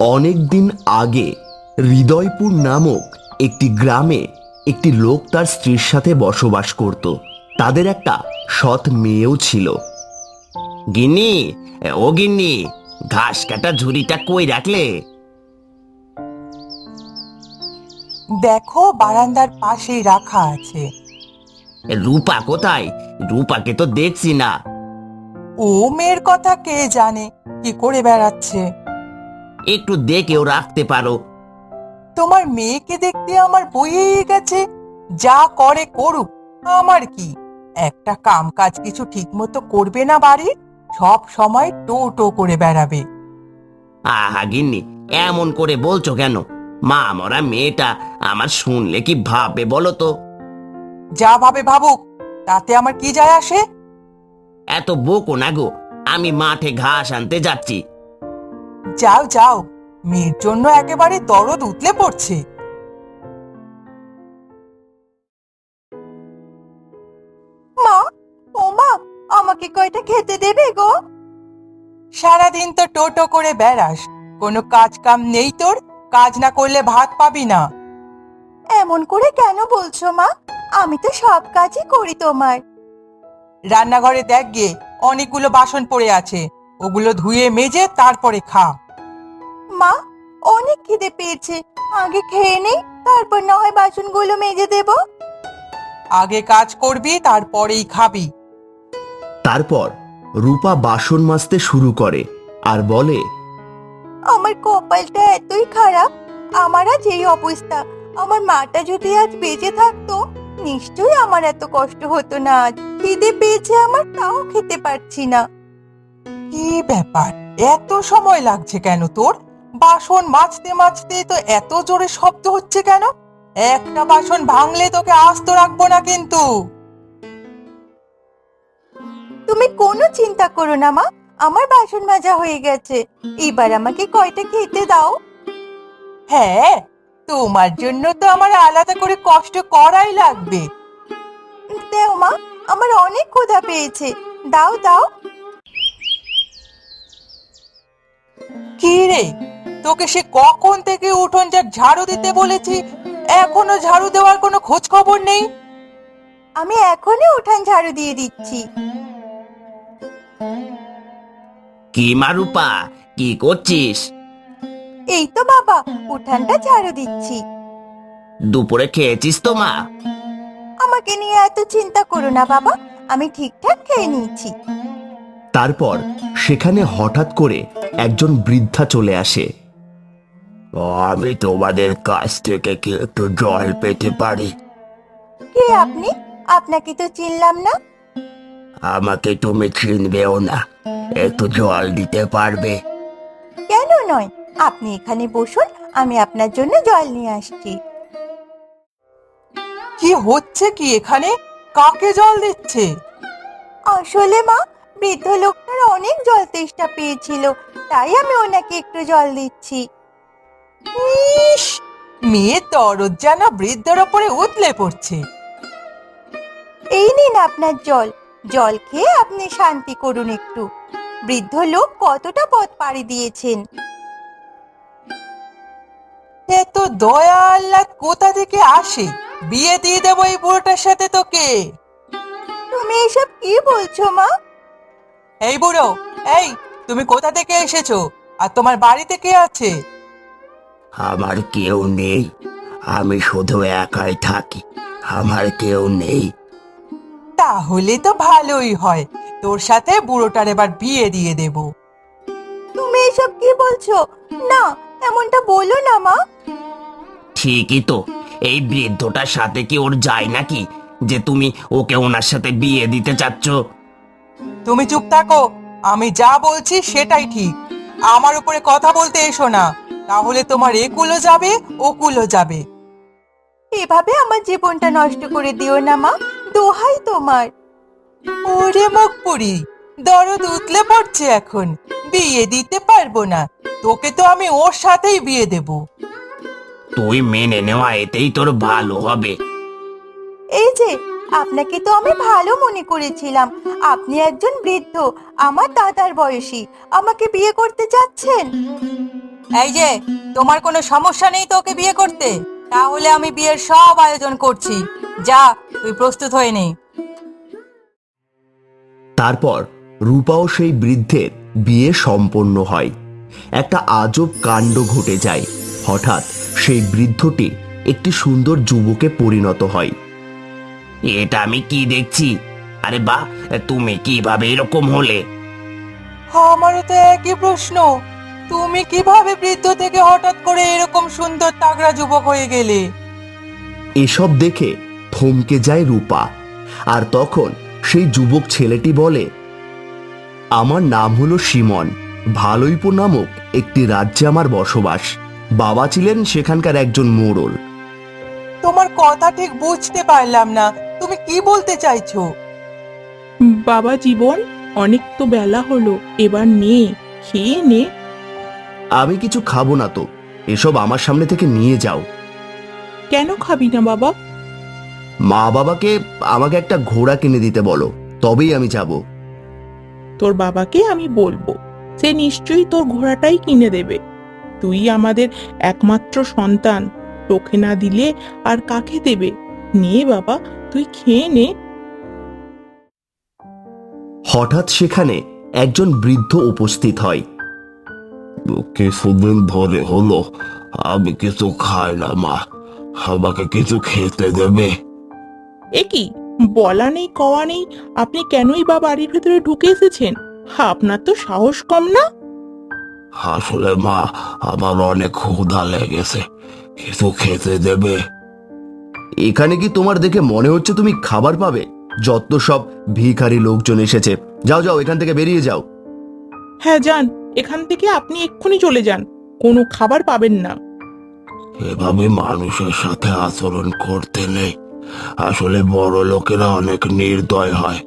অনেক দিন আগে হৃদয়পুর নামক একটি গ্রামে একটি লোক তার স্ত্রীর সাথে বসবাস করত। তাদের একটা সৎ মেয়েও ছিল। গিন্নি, ও গিন্নি, ঘাস কাটা ঝুড়িটা কই রাখলে? দেখো, বারান্দার পাশেই রাখা আছে। রূপা কোথায়? রূপাকে তো দেখছি না। ও মেয়ের কথা কে জানে কি করে বেড়াচ্ছে। একটু দেখেও রাখতে পারো। তোমার মেয়েকে দেখতে আমার বইয়েই গেছে। যা করে করুক, আমার কি। একটা কাম কাজ কিছু ঠিক মতো করবে না বাড়ির, সব সময় টো টো করে বেড়াবে। আহা গিন্নি, এমন করে বলছো কেন? মা মরা মেয়েটা আমার শুনলে কি ভাববে বলো তো? যা ভাবে ভাবুক, তাতে আমার কি যায় আসে। এত বকো না গো, আমি মাঠে ঘাস আনতে যাচ্ছি। যাও যাও, মেয়ের জন্য একেবারে দরদ উতলে পড়ছে। মা, ও মা, আমাকে কয়টা খেতে দেবে গো? সারাদিন তো টোটো করে বেড়াস, কোনো কাজ কাম নেই তোর? কাজ না করলে ভাত পাবি না। এমন করে কেন বলছো মা? আমি তো সব কাজই করি তোমার। রান্নাঘরে দেখ গিয়ে, অনেকগুলো বাসন পড়ে আছে, ওগুলো ধুয়ে মেজে তারপরে খা। মা, অনেক খিদে পেয়েছে, আগে খেয়ে নেই, তারপর না হয় বাসনগুলো মেজে দেব। আগে কাজ করবি, তারপরেই খাবি। তারপর রূপা বাসন মাজতে শুরু করে আর বলে, আমার কপালটা এতই খারাপ, আমার আজ এই অবস্থা। আমার মাটা যদি আজ বেঁচে থাকতো, নিশ্চয়ই আমার এত কষ্ট হতো না। আজ খিদে পেয়েছে আমার, তাও খেতে পারছি না। কি ব্যাপার, এত সময় লাগছে কেন তোর? বাসন মাজতে মাজতে তো এত জোরে শব্দ হচ্ছে কেন? একটা বাসন ভাঙলে তোকে আস্ত রাখবো না কিন্তু। তুমি কোনো চিন্তা করো না মা, আমার বাসন মাজা হয়ে গেছে। এবার আমাকে কয়টা খেতে দাও। হ্যাঁ, তোমার জন্য তো আমার আলাদা করে কষ্ট করাই লাগবে। দেও মা, আমার অনেক ক্ষুধা পেয়েছে, দাও দাও। কি রে, তোকে সে কখন থেকে উঠোন ঝাড়ু দিতে বলেছি, এখনো ঝাড়ু দেওয়ার কোনো খোঁজ খবর নেই। আমি এখনই উঠান ঝাড়ু দিয়ে দিচ্ছি। কি মা রূপা, কি করছিস? এই তো বাবা, উঠানটা ঝাড়ু দিচ্ছি। দুপুরে খেয়েছিস তো মা? আমাকে নিয়ে এত চিন্তা করো না বাবা, আমি ঠিকঠাক খেয়ে নিয়েছি। তারপর সেখানে হঠাৎ করে একজন বৃদ্ধা চলে আসে। আমি তোমাদের কাছ থেকে কি একটু জল পেতে পারি? কে আপনি? আপনাকে তো চিনলাম না। আমাকে তুমি চিনবেও না, একটু জল দিতে পারবে? কেন নয়, আপনি এখানে বসুন, আমি আপনার জন্য জল নিয়ে আসছি। কি হচ্ছে কি এখানে? কাকে জল দিচ্ছে? আসলে মা, বৃদ্ধ লোকটার অনেক জল তেষ্টা পেয়েছিল, তাই আমি ওনাকে একটু জল দিচ্ছি। ইস, মেয়ে দরদ যেন বৃদ্ধর ওপরে উতলে পড়ছে। এই নিন আপনার জল, জল খেয়ে আপনি শান্তি করুন একটু। বৃদ্ধ লোক কতটা পথ পাড়ি দিয়েছেন। এত দয়া আল্লাহ কোথা থেকে আসে? বিয়ে দিয়ে দেবো এই বুড়োটার সাথে তোকে। তুমি এসব কি বলছো মা? এই বুড়ো, এই, তুমি কোথা থেকে এসেছো আর তোমার বাড়িতে কে আছে? আমার কেউ নেই, আমি শুধু একাই থাকি, আমার কেউ নেই। তাহলে তো ভালোই হয়, তোর সাথে বুড়োটার এবার বিয়ে দিয়ে দেব। তুমি এসব কি বলছো? না, এমনটা বলো না মা। ঠিকই তো, এই বৃদ্ধটার সাথে কি ওর যায় নাকি যে তুমি ওকে ওনার সাথে বিয়ে দিতে চাচ্ছ? তুমি চুপ থাকো, আমি যা বলছি সেটাই ঠিক। আমার উপরে কথা বলতে এসো না, তাহলে তোমার একুলো যাবে ওকুলো যাবে। এভাবে আমার জীবনটা নষ্ট করে দিও না মা, দোহাই তোমার। ওরে মুখ পুরি, দরদ উতলে পড়ছে এখন, বিয়ে দিতে পারবো না। তোকে তো আমি ওর সাথেই বিয়ে দেব। তুই মেনে নেওয়া এতেই তোর ভালো হবে। এই যে, আপনাকে তো আমি ভালো মনে করেছিলাম। আপনি একজন বৃদ্ধ, আমার দাদার বয়সী, আমাকে বিয়ে করতে চাচ্ছেন? এই যে, তোমার কোনো সমস্যা নেই তো ওকে বিয়ে করতে? তাহলে আমি বিয়ের সব আয়োজন করছি। যা, তুই প্রস্তুত হয়ে নে। তারপর রূপা ও সেই বৃদ্ধের বিয়ে সম্পন্ন হয়। একটা আজব কাণ্ড ঘটে যায়। হঠাৎ সেই বৃদ্ধটি একটি সুন্দর যুবকে পরিণত হয়। এটা আমি কি দেখছি? আরে বাহ, তুমি কিভাবে এরকম হলে? আমারও তো একই প্রশ্ন। তুমি কিভাবে বৃদ্ধ থেকে হঠাৎ করে এরকম সুন্দর তাগড়া যুবক হয়ে গেলে? এসব দেখে থমকে যায় রূপা। আর তখন সেই যুবক ছেলেটি বলে, আমার নাম হলো সিমন। ভালোইপুর নামক একটি রাজ্যে আমার বসবাস। বাবা ছিলেন সেখানকার একজন মোড়ল। তোমার কথা ঠিক বুঝতে পারলাম না, তুমি কি বলতে চাইছো? বাবা জীবন, অনেক তো বেলা হলো, এবার নে, খেয়ে নে। আমি কিছু খাবো না তো, এসব আমার সামনে থেকে নিয়ে যাও। কেন খাবি না বাবা? মা বাবাকে আমাকে একটা ঘোড়া কিনে দিতে বলো, তবেই আমি যাব। তোর বাবাকে আমি বলবো, সে নিশ্চয়ই তোর ঘোড়াটাই কিনে দেবে। তুই আমাদের একমাত্র সন্তান, তোকে না দিলে আর কাকে দেবে? নে বাবা, তুই খেয়ে নে। হঠাৎ সেখানে একজন বৃদ্ধ উপস্থিত হয়। কিছুদিন ধরে হলো আমি কিছু খাই না মা, আমাকে কিছু খেতে দেবে? এ কি, বলা নেই কওয়া নেই, আপনি কেনই বা বাড়ির ভেতরে ঢুকে এসেছেন? আপনার তো সাহস কম না? আসলে মা, আমার অনেক ক্ষুধা লেগেছে, কিছু খেতে দেবে? এখানে কি তোমার দেখে মনে হচ্ছে তুমি খাবার পাবে? যত সব ভিখারি লোকজন এসেছে। যাও যাও, এখান থেকে বেরিয়ে যাও। হ্যাঁ যান, এখান থেকে আপনি এক্ষুনি চলে যান, কোনো খাবার পাবেন না। এভাবে মানুষের সাথে আচরণ করতে নেই। আসলে বড় লোকেরা অনেক নির্দয় হয়।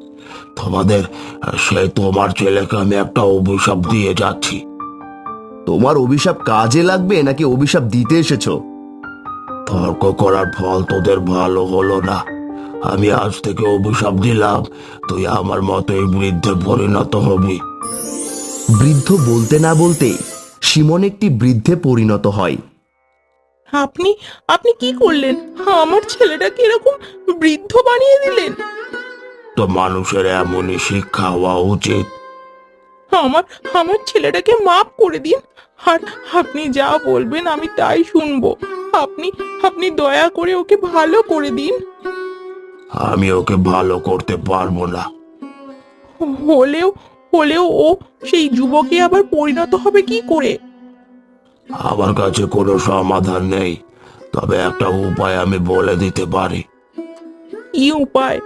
তোমার ছেলেকে আমি একটা অভিশাপ দিয়ে যাচ্ছি। তোমার অভিশাপ কাজে লাগবে নাকি অভিশাপ দিতে এসেছো? তর্ক করার ফল তোদের ভালো হলো না। আমি আজ থেকে অভিশাপ দিলাম, তুই আমার মতোই বৃদ্ধে পরিণত হবি। বৃদ্ধ বলতে না বলতেই সিমন একটি বৃদ্ধে পরিণত হয়। আপনি আপনি কি করলেন? আমার ছেলেটাকে এরকম বৃদ্ধ বানিয়ে দিলেন। তো মানুষের এমনই শিক্ষা হওয়া উচিত। আমার আমার ছেলেটাকে মাফ করে দিন, আর আপনি যা বলবেন আমি তাই শুনবো। আপনি আপনি দয়া করে ওকে ভালো করে দিন। আমি ওকে ভালো করতে পারবো না। হলেও হলেও ও সেই যুবকে আবার পরিণত হবে কি করে? আমার কাছে কোনো সমাধান নেই, তবে একটা উপায় আমি বলে দিতে পারি। কি উপায়?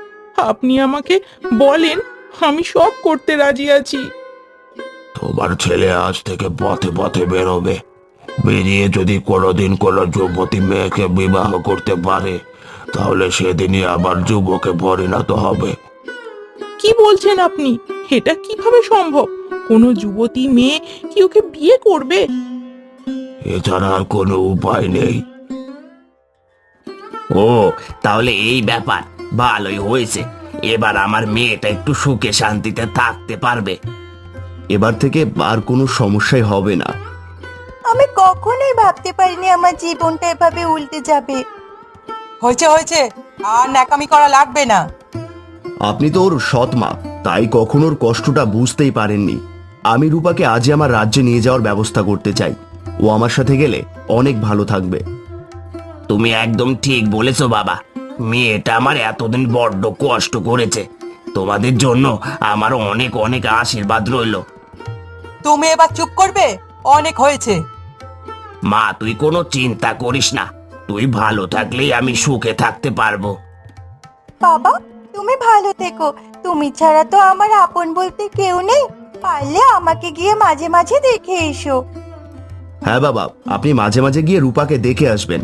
আপনি আমাকে বলেন, আমি সব করতে রাজি আছি। তোমার ছেলে আজ থেকে পথে পথে বেরোবে। বেরিয়ে যদি কোনোদিন কোনো যুবতী মেয়েকে বিবাহ করতে পারে, তাহলে সেদিনই আবার যুবকে পরিণত হবে। কি বলছেন আপনি? এটা কিভাবে সম্ভব? কোনো যুবতী মেয়ে কি ওকে বিয়ে করবে? এছাড়া আর কোনো উপায় নেই। ও, তাহলে এই ব্যাপার, ভালোই হয়েছে। এবার আমার মেয়েটা একটু সুখে শান্তিতে থাকতে পারবে। এবার থেকে আর কোনো সমস্যাই হবে না। আমি কখনোই ভাবতে পারিনি আমার জীবনটা এভাবে উল্টে যাবে। হয়েছে হয়েছে, আর ন্যাকামি করা লাগবে না। আপনি তো ওর সৎ মা, তাই কখনো ওর কষ্টটা বুঝতেই পারেননি। আমি রূপাকে আজই আমার রাজ্যে নিয়ে যাওয়ার ব্যবস্থা করতে চাই। ও আমার সাথে গেলে অনেক ভালো থাকবে। তুমি একদম ঠিক বলেছো বাবা। মেয়েটা আমার এতদিন বড্ড কষ্ট করেছে। তোমাদের জন্য আমার অনেক অনেক আশীর্বাদ রইল। তুমি এবার চুপ করবে? অনেক হয়েছে। মা, তুই কোনো চিন্তা করিস না। তুই ভালো থাকলেই আমি সুখে থাকতে পারবো। বাবা, তুমি ভালো থেকো। তুমি ছাড়া তো আমার আপন বলতে কেউ নেই। পারলে আমাকে গিয়ে মাঝে মাঝে দেখে এসো। হ্যাঁ বাবা, আপনি মাঝে মাঝে গিয়ে রূপাকে দেখে আসবেন,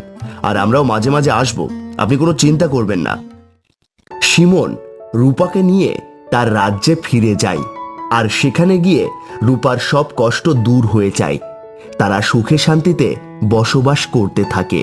আর আমরাও মাঝে মাঝে আসবো। আপনি কোনো চিন্তা করবেন না। সিমন রূপাকে নিয়ে তার রাজ্যে ফিরে যায়, আর সেখানে গিয়ে রূপার সব কষ্ট দূর হয়ে যায়। তারা সুখে শান্তিতে বসবাস করতে থাকে।